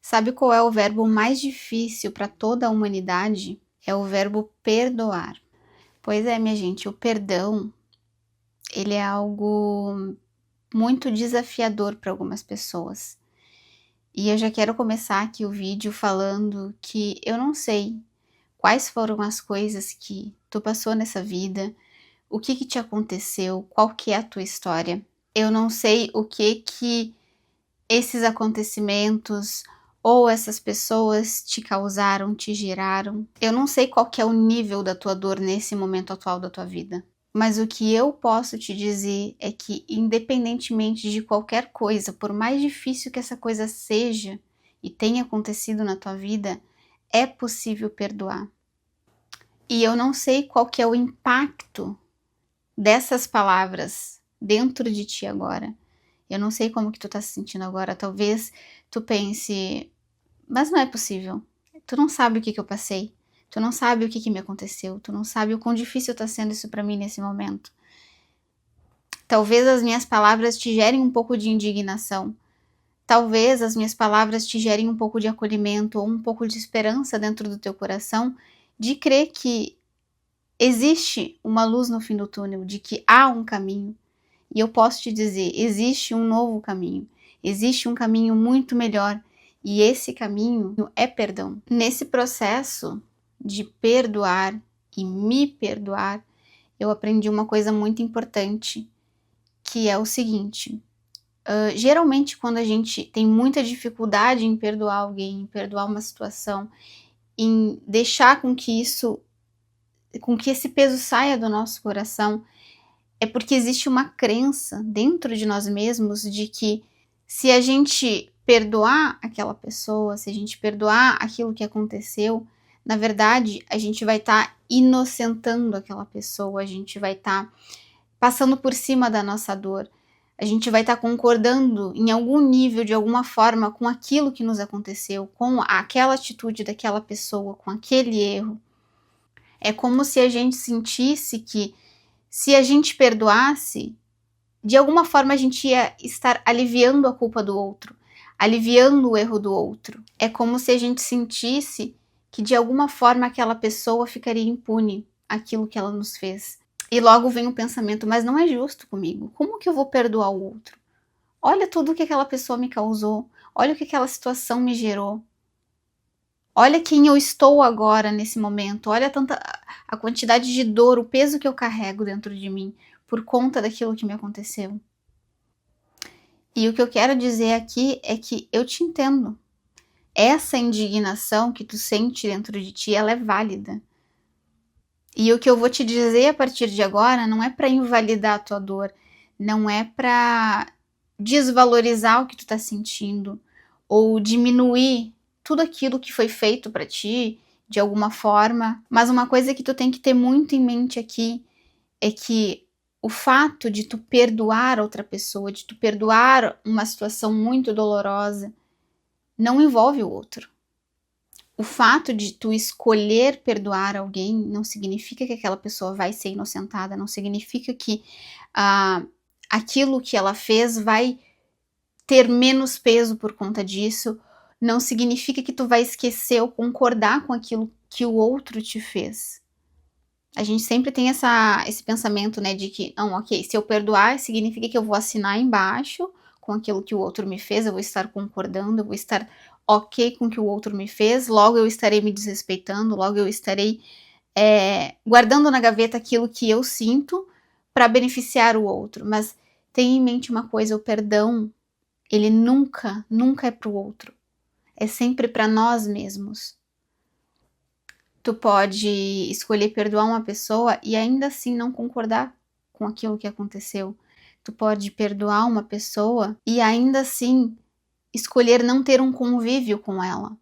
Sabe qual é o verbo mais difícil para toda a humanidade? É o verbo perdoar. Pois é, minha gente, o perdão, ele é algo muito desafiador para algumas pessoas. E eu já quero começar aqui o vídeo falando que eu não sei quais foram as coisas que tu passou nessa vida, o que te aconteceu, qual que é a tua história. Eu não sei o que esses acontecimentos ou essas pessoas te causaram, te geraram. Eu não sei qual que é o nível da tua dor nesse momento atual da tua vida. Mas o que eu posso te dizer é que, independentemente de qualquer coisa, por mais difícil que essa coisa seja e tenha acontecido na tua vida, é possível perdoar. E eu não sei qual que é o impacto dessas palavras dentro de ti agora. Eu não sei como que tu tá se sentindo agora. Talvez tu pense, mas não é possível. Tu não sabe o que eu passei. Tu não sabe o que me aconteceu. Tu não sabe o quão difícil tá sendo isso pra mim nesse momento. Talvez as minhas palavras te gerem um pouco de indignação. Talvez as minhas palavras te gerem um pouco de acolhimento ou um pouco de esperança dentro do teu coração de crer que existe uma luz no fim do túnel, de que há um caminho. E eu posso te dizer, existe um novo caminho. Existe um caminho muito melhor. E esse caminho é perdão. Nesse processo de perdoar e me perdoar, eu aprendi uma coisa muito importante, que é o seguinte. Geralmente, quando a gente tem muita dificuldade em perdoar alguém, em perdoar uma situação, em deixar com que esse peso saia do nosso coração, é porque existe uma crença dentro de nós mesmos de que se a gente perdoar aquela pessoa, se a gente perdoar aquilo que aconteceu, na verdade, a gente vai estar inocentando aquela pessoa, a gente vai estar passando por cima da nossa dor, a gente vai estar concordando em algum nível, de alguma forma, com aquilo que nos aconteceu, com aquela atitude daquela pessoa, com aquele erro. É como se a gente sentisse que se a gente perdoasse, de alguma forma a gente ia estar aliviando a culpa do outro, aliviando o erro do outro. É como se a gente sentisse que de alguma forma aquela pessoa ficaria impune aquilo que ela nos fez. E logo vem o pensamento, mas não é justo comigo. Como que eu vou perdoar o outro? Olha tudo que aquela pessoa me causou. Olha o que aquela situação me gerou. Olha quem eu estou agora nesse momento. Olha a quantidade de dor, o peso que eu carrego dentro de mim por conta daquilo que me aconteceu. E o que eu quero dizer aqui é que eu te entendo. Essa indignação que tu sente dentro de ti, ela é válida. E o que eu vou te dizer a partir de agora não é para invalidar a tua dor, não é para desvalorizar o que tu tá sentindo ou diminuir tudo aquilo que foi feito para ti de alguma forma, mas uma coisa que tu tem que ter muito em mente aqui é que o fato de tu perdoar outra pessoa, de tu perdoar uma situação muito dolorosa, não envolve o outro. O fato de tu escolher perdoar alguém não significa que aquela pessoa vai ser inocentada, não significa que aquilo que ela fez vai ter menos peso por conta disso, não significa que tu vai esquecer ou concordar com aquilo que o outro te fez. A gente sempre tem esse pensamento, né, de que, não, ok, se eu perdoar, significa que eu vou assinar embaixo com aquilo que o outro me fez, eu vou estar concordando, eu vou estar ok com o que o outro me fez, logo eu estarei me desrespeitando, logo eu estarei guardando na gaveta aquilo que eu sinto para beneficiar o outro. Mas tenha em mente uma coisa, o perdão, ele nunca, nunca é para o outro. É sempre para nós mesmos. Tu pode escolher perdoar uma pessoa e ainda assim não concordar com aquilo que aconteceu. Tu pode perdoar uma pessoa e ainda assim escolher não ter um convívio com ela.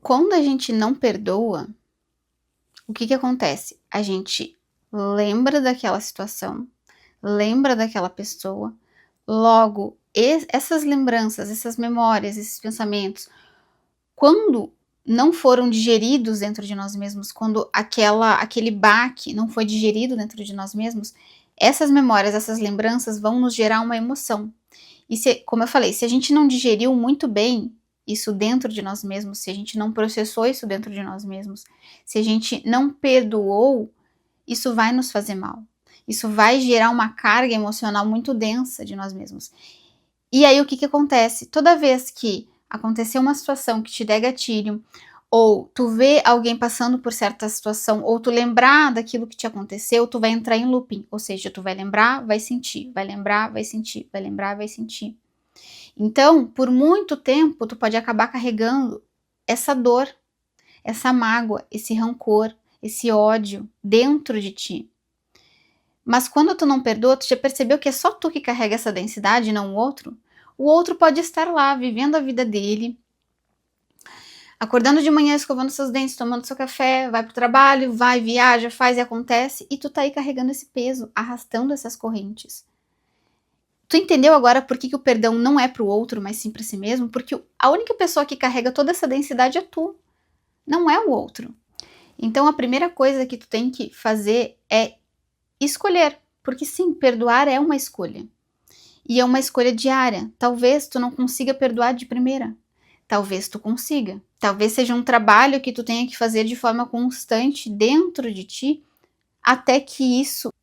Quando a gente não perdoa, o que acontece? A gente lembra daquela situação, lembra daquela pessoa, logo essas lembranças, essas memórias, esses pensamentos, quando não foram digeridos dentro de nós mesmos, quando aquele baque não foi digerido dentro de nós mesmos, essas memórias, essas lembranças vão nos gerar uma emoção. E como eu falei, se a gente não digeriu muito bem, isso dentro de nós mesmos, se a gente não processou isso dentro de nós mesmos, se a gente não perdoou, isso vai nos fazer mal. Isso vai gerar uma carga emocional muito densa de nós mesmos. E aí o que acontece? Toda vez que acontecer uma situação que te der gatilho, ou tu vê alguém passando por certa situação, ou tu lembrar daquilo que te aconteceu, tu vai entrar em looping. Ou seja, tu vai lembrar, vai sentir, vai lembrar, vai sentir, vai lembrar, vai sentir. Então, por muito tempo, tu pode acabar carregando essa dor, essa mágoa, esse rancor, esse ódio dentro de ti. Mas quando tu não perdoa, tu já percebeu que é só tu que carrega essa densidade e não o outro? O outro pode estar lá, vivendo a vida dele, acordando de manhã, escovando seus dentes, tomando seu café, vai pro trabalho, vai, viaja, faz e acontece, e tu tá aí carregando esse peso, arrastando essas correntes. Tu entendeu agora por que o perdão não é pro outro, mas sim pra si mesmo? Porque a única pessoa que carrega toda essa densidade é tu, não é o outro. Então a primeira coisa que tu tem que fazer é escolher, porque sim, perdoar é uma escolha. E é uma escolha diária. Talvez tu não consiga perdoar de primeira. Talvez tu consiga. Talvez seja um trabalho que tu tenha que fazer de forma constante dentro de ti, até que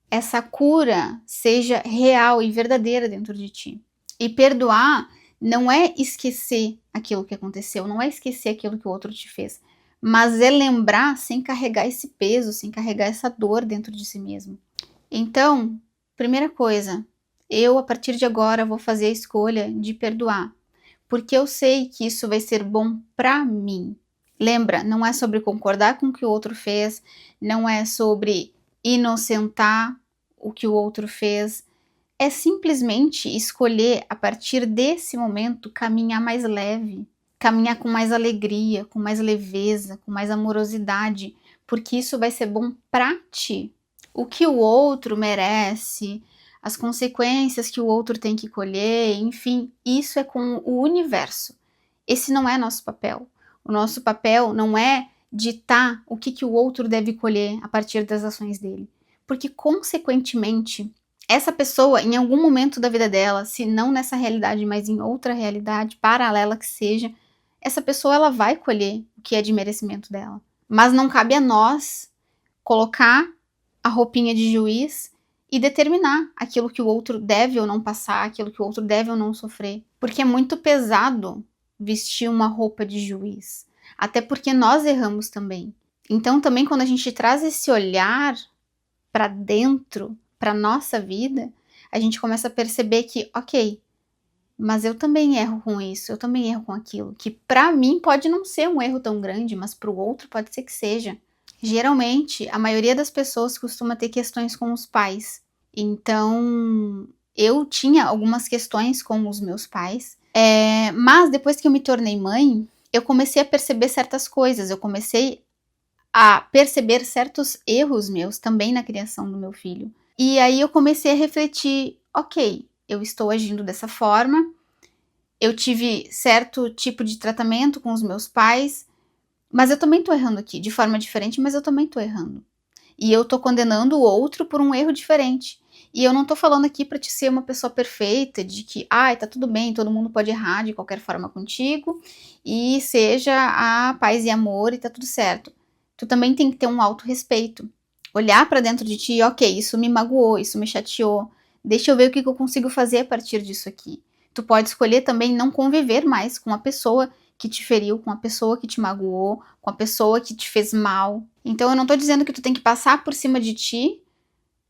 essa cura seja real e verdadeira dentro de ti. E perdoar não é esquecer aquilo que aconteceu, não é esquecer aquilo que o outro te fez, mas é lembrar sem carregar esse peso, sem carregar essa dor dentro de si mesmo. Então, primeira coisa, eu a partir de agora vou fazer a escolha de perdoar, porque eu sei que isso vai ser bom para mim. Lembra, não é sobre concordar com o que o outro fez, não é sobre inocentar o que o outro fez, é simplesmente escolher a partir desse momento caminhar mais leve, caminhar com mais alegria, com mais leveza, com mais amorosidade, porque isso vai ser bom para ti. O que o outro merece, as consequências que o outro tem que colher, enfim, isso é com o universo. Esse não é nosso papel. O nosso papel não é ditar o que o outro deve colher a partir das ações dele. Porque, consequentemente, essa pessoa, em algum momento da vida dela, se não nessa realidade, mas em outra realidade, paralela que seja, essa pessoa ela vai colher o que é de merecimento dela. Mas não cabe a nós colocar a roupinha de juiz e determinar aquilo que o outro deve ou não passar, aquilo que o outro deve ou não sofrer. Porque é muito pesado vestir uma roupa de juiz. Até porque nós erramos também. Então, também quando a gente traz esse olhar para dentro, para nossa vida, a gente começa a perceber que, ok, mas eu também erro com isso, eu também erro com aquilo, que para mim pode não ser um erro tão grande, mas para o outro pode ser que seja. Geralmente, a maioria das pessoas costuma ter questões com os pais. Então, eu tinha algumas questões com os meus pais, mas depois que eu me tornei mãe, eu comecei a perceber certas coisas, eu comecei a perceber certos erros meus também na criação do meu filho. E aí eu comecei a refletir, ok, eu estou agindo dessa forma, eu tive certo tipo de tratamento com os meus pais, mas eu também tô errando aqui, de forma diferente, mas eu também tô errando. E eu tô condenando o outro por um erro diferente. E eu não tô falando aqui pra te ser uma pessoa perfeita, de que, tá tudo bem, todo mundo pode errar de qualquer forma contigo, e seja a paz e amor e tá tudo certo. Tu também tem que ter um autorrespeito. Olhar pra dentro de ti, ok, isso me magoou, isso me chateou, deixa eu ver o que eu consigo fazer a partir disso aqui. Tu pode escolher também não conviver mais com a pessoa que te feriu, com a pessoa que te magoou, com a pessoa que te fez mal. Então eu não tô dizendo que tu tem que passar por cima de ti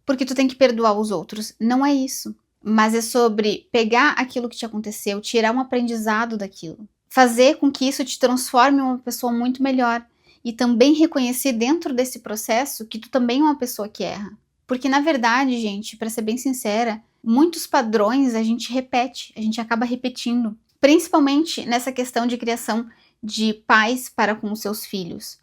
porque tu tem que perdoar os outros. Não é isso. Mas é sobre pegar aquilo que te aconteceu, tirar um aprendizado daquilo. Fazer com que isso te transforme em uma pessoa muito melhor. E também reconhecer dentro desse processo que tu também é uma pessoa que erra. Porque na verdade, gente, pra ser bem sincera, muitos padrões a gente repete, a gente acaba repetindo. Principalmente nessa questão de criação de pais para com os seus filhos.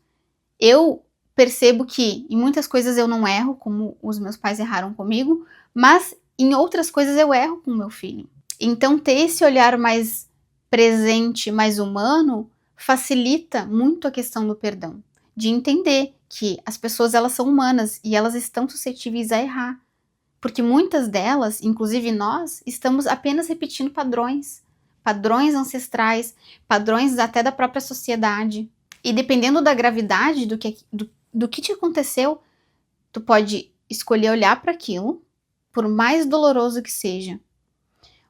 Eu percebo que em muitas coisas eu não erro, como os meus pais erraram comigo, mas em outras coisas eu erro com o meu filho. Então ter esse olhar mais presente, mais humano, facilita muito a questão do perdão. De entender que as pessoas elas são humanas e elas estão suscetíveis a errar. Porque muitas delas, inclusive nós, estamos apenas repetindo padrões. padrões ancestrais, padrões até da própria sociedade. E dependendo da gravidade do que te aconteceu, tu pode escolher olhar para aquilo, por mais doloroso que seja,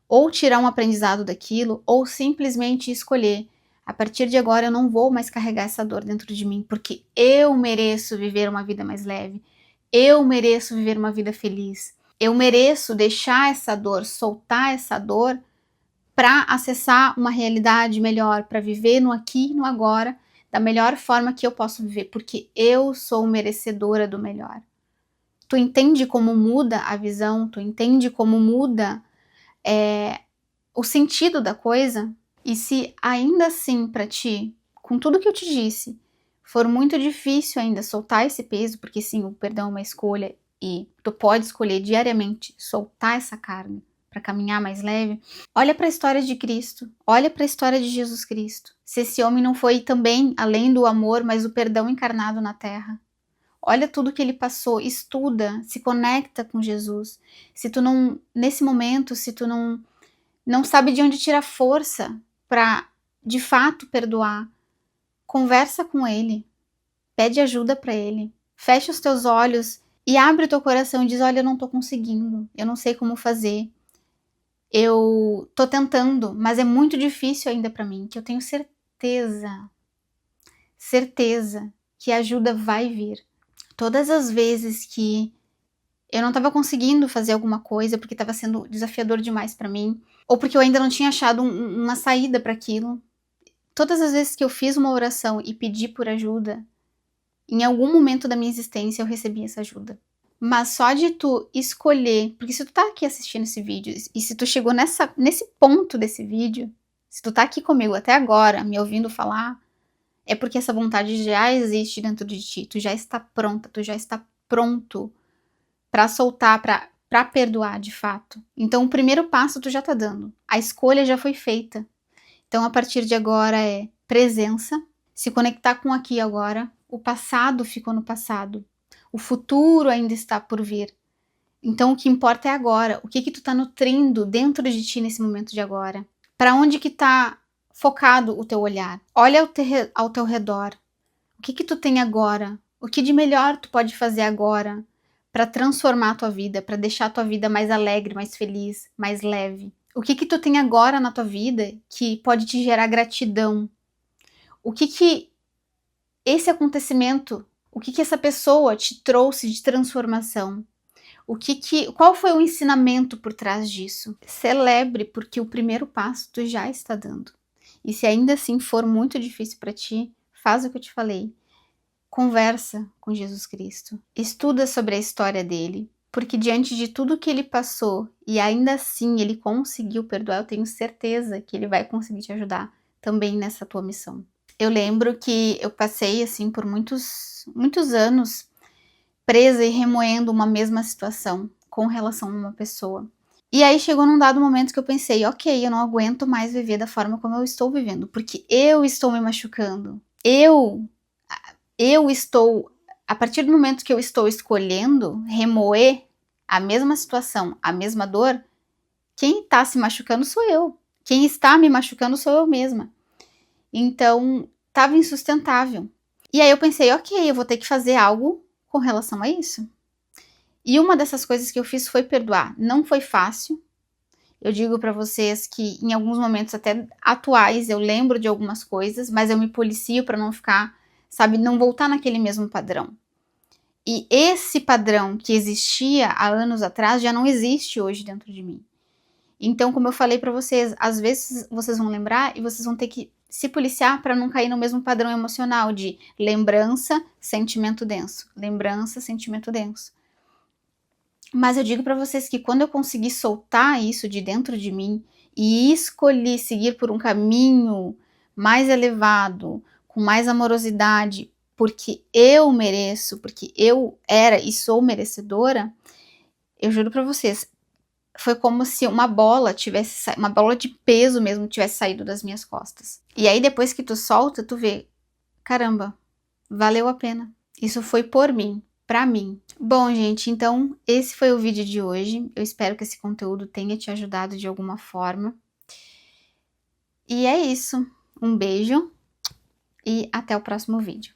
ou tirar um aprendizado daquilo, ou simplesmente escolher: a partir de agora eu não vou mais carregar essa dor dentro de mim, porque eu mereço viver uma vida mais leve, eu mereço viver uma vida feliz, eu mereço deixar essa dor, soltar essa dor para acessar uma realidade melhor, para viver no aqui e no agora, da melhor forma que eu posso viver, porque eu sou merecedora do melhor. Tu entende como muda a visão? Tu entende como muda o sentido da coisa? E se ainda assim para ti, com tudo que eu te disse, for muito difícil ainda soltar esse peso, porque sim, o perdão é uma escolha e tu pode escolher diariamente soltar essa carga para caminhar mais leve, olha para a história de Cristo, olha para a história de Jesus Cristo. Se esse homem não foi também, além do amor, mas o perdão encarnado na terra. Olha tudo que ele passou, estuda, se conecta com Jesus. Se tu não, nesse momento, se tu não sabe de onde tirar força para de fato perdoar, conversa com ele, pede ajuda para ele, fecha os teus olhos e abre o teu coração e diz: olha, eu não tô conseguindo, eu não sei como fazer, eu tô tentando, mas é muito difícil ainda para mim, que eu tenho certeza que a ajuda vai vir. Todas as vezes que eu não estava conseguindo fazer alguma coisa porque estava sendo desafiador demais para mim, ou porque eu ainda não tinha achado uma saída para aquilo, todas as vezes que eu fiz uma oração e pedi por ajuda, em algum momento da minha existência eu recebi essa ajuda. Mas só de tu escolher, porque se tu tá aqui assistindo esse vídeo, e se tu chegou nesse ponto desse vídeo, se tu tá aqui comigo até agora, me ouvindo falar, é porque essa vontade já existe dentro de ti, tu já está pronta, tu já está pronto para soltar, para perdoar de fato. Então o primeiro passo tu já tá dando, a escolha já foi feita. Então a partir de agora é presença, se conectar com aqui e agora, o passado ficou no passado. O futuro ainda está por vir. Então o que importa é agora. O que tu tá nutrindo dentro de ti nesse momento de agora? Para onde que tá focado o teu olhar? Olha ao teu redor. O que tu tem agora? O que de melhor tu pode fazer agora para transformar a tua vida, para deixar a tua vida mais alegre, mais feliz, mais leve? O que tu tem agora na tua vida que pode te gerar gratidão? O que esse acontecimento, o que essa pessoa te trouxe de transformação? Qual foi o ensinamento por trás disso? Celebre, porque o primeiro passo tu já está dando. E se ainda assim for muito difícil para ti, faz o que eu te falei. Conversa com Jesus Cristo. Estuda sobre a história dele, porque diante de tudo que ele passou e ainda assim ele conseguiu perdoar, eu tenho certeza que ele vai conseguir te ajudar também nessa tua missão. Eu lembro que eu passei assim por muitos anos presa e remoendo uma mesma situação com relação a uma pessoa. E aí chegou num dado momento que eu pensei, ok, eu não aguento mais viver da forma como eu estou vivendo, porque eu estou me machucando. Eu estou, a partir do momento que eu estou escolhendo remoer a mesma situação, a mesma dor, quem está se machucando sou eu. Quem está me machucando sou eu mesma. Então, estava insustentável. E aí eu pensei, ok, eu vou ter que fazer algo com relação a isso. E uma dessas coisas que eu fiz foi perdoar. Não foi fácil. Eu digo para vocês que em alguns momentos até atuais eu lembro de algumas coisas, mas eu me policio para não ficar, sabe, não voltar naquele mesmo padrão. E esse padrão que existia há anos atrás já não existe hoje dentro de mim. Então, como eu falei para vocês, às vezes vocês vão lembrar e vocês vão ter que se policiar para não cair no mesmo padrão emocional de lembrança, sentimento denso. Lembrança, sentimento denso. Mas eu digo para vocês que quando eu consegui soltar isso de dentro de mim e escolhi seguir por um caminho mais elevado, com mais amorosidade, porque eu mereço, porque eu era e sou merecedora, eu juro para vocês, foi como se uma bola de peso mesmo tivesse saído das minhas costas. E aí depois que tu solta, tu vê, caramba, valeu a pena. Isso foi por mim, pra mim. Bom, gente, então esse foi o vídeo de hoje. Eu espero que esse conteúdo tenha te ajudado de alguma forma. E é isso. Um beijo e até o próximo vídeo.